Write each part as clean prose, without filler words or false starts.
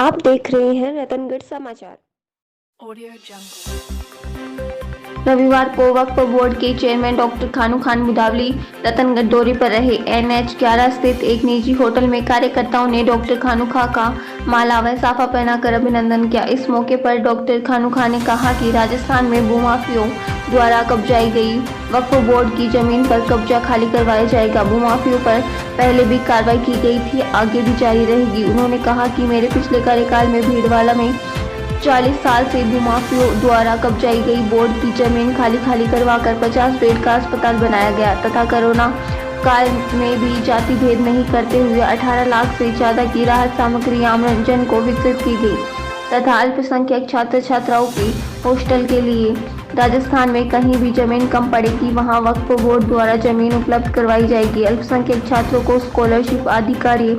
आप देख रहे हैं रतनगढ़ समाचार। ऑडियो जंगल। रविवार को वक्फ बोर्ड के चेयरमैन डॉक्टर खानू खान मुदावली रतनगढ़ दौरे पर रहे। NH 11 स्थित एक निजी होटल में कार्यकर्ताओं ने डॉक्टर खानू खां का माला व साफा पहनाकर अभिनंदन किया। इस मौके पर डॉक्टर खानू खां ने कहा कि राजस्थान में भूमाफियों द्वारा कब्जाई गई वक्फ बोर्ड की जमीन पर कब्जा खाली करवाया जाएगा। भूमाफियों पर पहले भी कार्रवाई की गई थी, आगे भी जारी रहेगी। उन्होंने कहा कि मेरे पिछले कार्यकाल में भीड़वाला में 40 साल से भूमाफियों द्वारा कब्जाई गई बोर्ड की जमीन खाली करवाकर 50 बेड का अस्पताल बनाया गया तथा कोरोना काल में भी जाति भेद नहीं करते हुए 18 लाख से ज्यादा की राहत सामग्री आम जन को विकसित की गई तथा अल्पसंख्यक छात्र छात्राओं की हॉस्टल के लिए राजस्थान में कहीं भी जमीन कम पड़ेगी वहां वक्फ बोर्ड द्वारा जमीन उपलब्ध करवाई जाएगी। अल्पसंख्यक छात्रों को स्कॉलरशिप आदि कार्य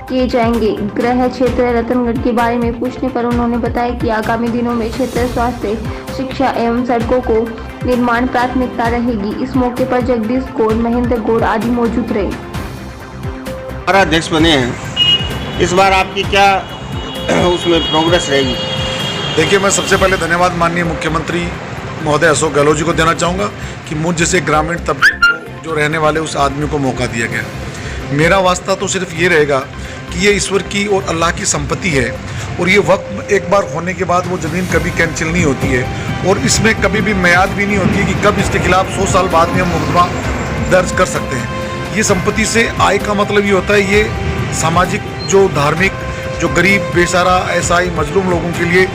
किए जाएंगे। गृह क्षेत्र रतनगढ़ के बारे में पूछने पर उन्होंने बताया कि आगामी दिनों में क्षेत्र स्वास्थ्य, शिक्षा एवं सड़कों को निर्माण प्राथमिकता रहेगी। इस मौके पर जगदीश गौड़, महेंद्र गौड़ आदि मौजूद रहे। हमारा अध्यक्ष बने हैं, इस बार आपकी क्या उसमें प्रोग्रेस रहेगी? देखिए, मैं सबसे पहले धन्यवाद माननीय मुख्यमंत्री महोदय अशोक गहलोत जी को देना चाहूँगा कि मुझ जैसे ग्रामीण तबके को जो रहने वाले उस आदमी को मौका दिया गया। मेरा वास्ता तो सिर्फ ये रहेगा कि ये ईश्वर की और अल्लाह की संपत्ति है और ये वक्त एक बार होने के बाद वो ज़मीन कभी कैंसिल नहीं होती है और इसमें कभी भी मियाद भी नहीं होती है कि कब इसके खिलाफ 100 साल बाद में हम मुकदमा दर्ज कर सकते हैं। ये संपत्ति से आय का मतलब ये होता है, ये सामाजिक जो धार्मिक जो गरीब बेसहारा ऐसाई मजलूम लोगों के लिए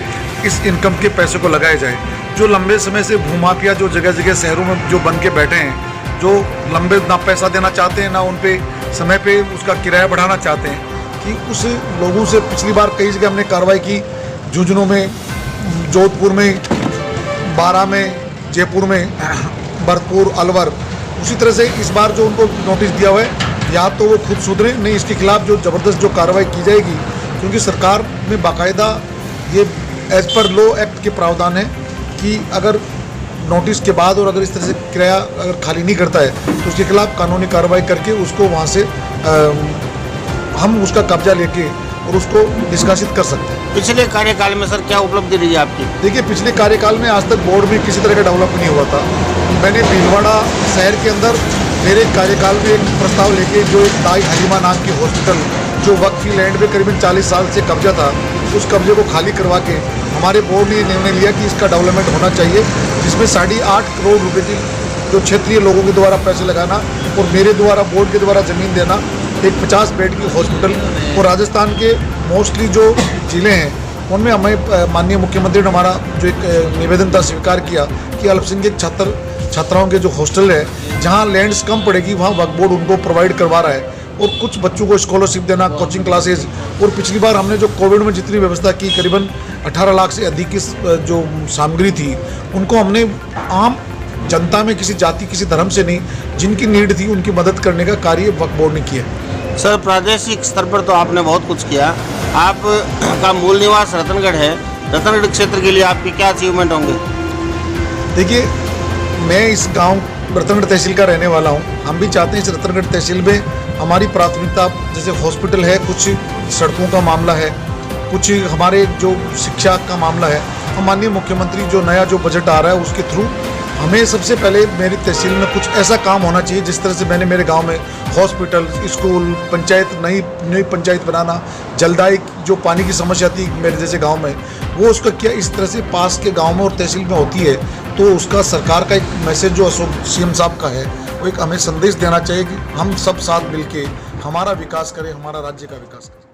इस इनकम के पैसे को लगाया जाए। जो लंबे समय से भूमाफिया जो जगह जगह शहरों में जो बन के बैठे हैं, जो लंबे ना पैसा देना चाहते हैं ना उन पे समय पे उसका किराया बढ़ाना चाहते हैं, कि उस लोगों से पिछली बार कई जगह हमने कार्रवाई की, झुंझुनू में, जोधपुर में, बारा में, जयपुर में, भरतपुर, अलवर। उसी तरह से इस बार जो उनको नोटिस दिया हुआ है, या तो वो खुद सुधरे, नहीं इसके खिलाफ जो ज़बरदस्त जो कार्रवाई की जाएगी, क्योंकि सरकार में बाकायदा ये एज पर लॉ एक्ट के प्रावधान है कि अगर नोटिस के बाद और अगर इस तरह से किराया अगर खाली नहीं करता है तो उसके खिलाफ कानूनी कार्रवाई करके उसको वहाँ से हम उसका कब्जा लेके और उसको निष्कासित कर सकते हैं। पिछले कार्यकाल में सर क्या उपलब्धि रही आपकी? देखिए, पिछले कार्यकाल में आज तक बोर्ड में किसी तरह का डेवलप नहीं हुआ था। मैंने भीलवाड़ा शहर के अंदर मेरे कार्यकाल में एक प्रस्ताव लेके जो एक दाई हलीमा नाम की हॉस्पिटल जो वक्फी लैंड पे करीबन 40 साल से कब्जा था, उस कब्जे को खाली करवा के हमारे बोर्ड ने निर्णय लिया कि इसका डेवलपमेंट होना चाहिए, जिसमें 8.5 करोड़ रुपए की जो क्षेत्रीय लोगों के द्वारा पैसे लगाना और मेरे द्वारा बोर्ड के द्वारा ज़मीन देना, एक 50 बेड की हॉस्पिटल। और राजस्थान के मोस्टली जो ज़िले हैं उनमें हमें माननीय मुख्यमंत्री ने हमारा जो एक निवेदन था स्वीकार किया कि अल्पसंख्यक छात्राओं के जो हॉस्टल है जहाँ लैंड्स कम पड़ेगी वहाँ वक्फ बोर्ड उनको प्रोवाइड करवा रहा है और कुछ बच्चों को स्कॉलरशिप देना, कोचिंग क्लासेस। और पिछली बार हमने जो कोविड में जितनी व्यवस्था की, करीबन 18 लाख से अधिक की जो सामग्री थी, उनको हमने आम जनता में किसी जाति किसी धर्म से नहीं, जिनकी नीड थी उनकी मदद करने का कार्य वक्फ बोर्ड ने किया। सर, प्रादेशिक स्तर पर तो आपने बहुत कुछ किया। आप का मूल निवास रतनगढ़ है, रतनगढ़ क्षेत्र के लिए आपके क्या अचीवमेंट होंगे? देखिए, मैं इस गांव रतनगढ़ तहसील का रहने वाला हूं। हम भी चाहते हैं इस रतनगढ़ तहसील में हमारी प्राथमिकता जैसे हॉस्पिटल है, कुछ सड़कों का मामला है, कुछ हमारे जो शिक्षा का मामला है। हम माननीय मुख्यमंत्री जो नया जो बजट आ रहा है उसके थ्रू हमें सबसे पहले मेरी तहसील में कुछ ऐसा काम होना चाहिए जिस तरह से मैंने मेरे गांव में हॉस्पिटल, स्कूल, पंचायत, नई पंचायत बनाना, जलदाई जो पानी की समस्या थी मेरे जैसे गांव में, वो उसका क्या इस तरह से पास के गांव में और तहसील में होती है, तो उसका सरकार का एक मैसेज जो अशोक CM साहब का है वो एक हमें संदेश देना चाहिए कि हम सब साथ मिलके हमारा विकास करें, हमारा राज्य का विकास करें।